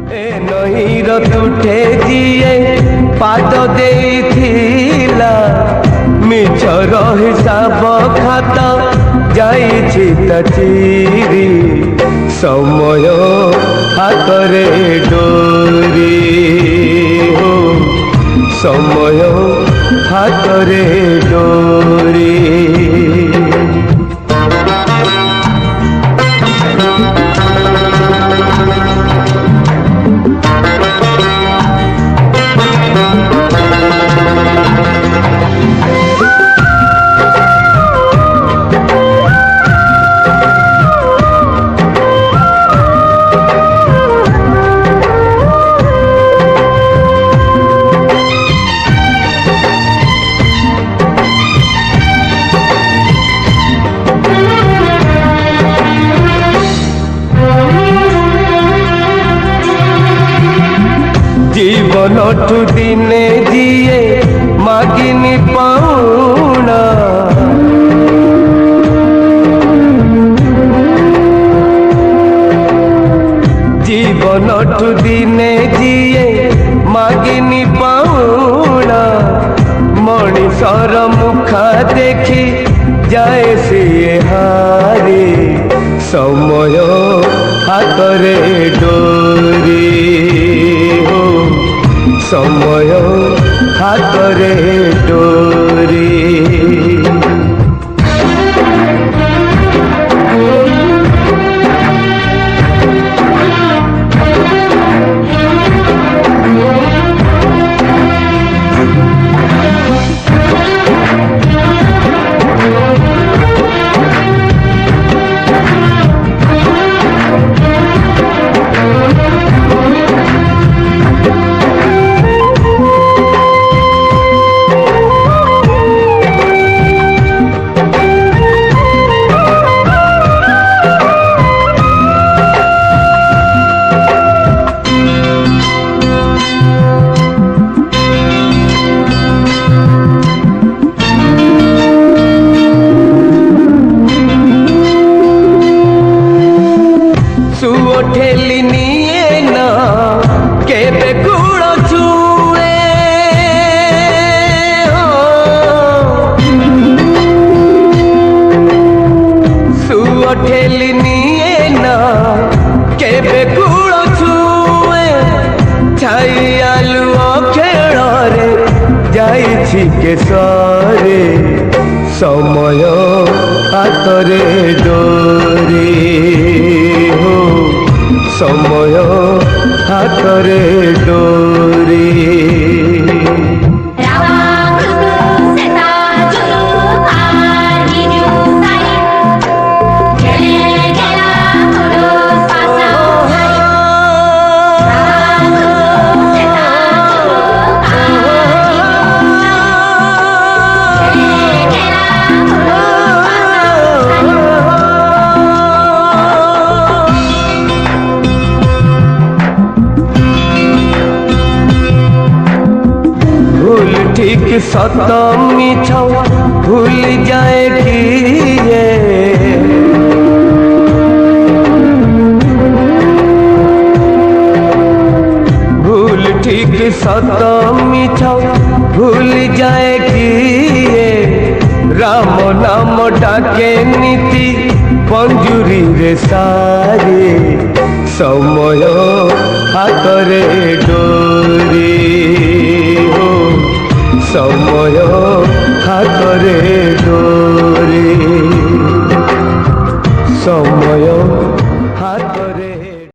ନଈର ତୁଠେ ଯିଏ ପାଦ ଦେଇଥିଲା ମିଛର ହିସାବ ଖାତା ଯାଇଛି ତା ଚିରି ସମୟ ହାତରେ ଡୋରି ହୋ ସମୟ ହାତରେ ଡୋରି। জীবনঠু দিনে যিয়ে মাগিনি পাওনা জীবনঠু দিনে যিয়ে মাগিনি পাওনা মଣିষর মুখা দেখি যায় সিয়ে হারে সময় হাতরে ডোরি সময় হাতরে ডোরি। ঠেলি নিয়ে না কেবে গুড় ছুঁয়ে সুয় ঠেলি নিয়ে না কেবে গুড় ছুঁয়ে ছাই আলু খেଳରେ যাইছি কেশরে সময় হাতরে ডোরি সময় হাতরে ডোরি। ठीक सत मिछ भूल जाए किए भूल ठीक सत मिछ भूल जाए किए राम नाम डाके नीति पंजुरी रे सारे समय हातरे डोरी समय हातरे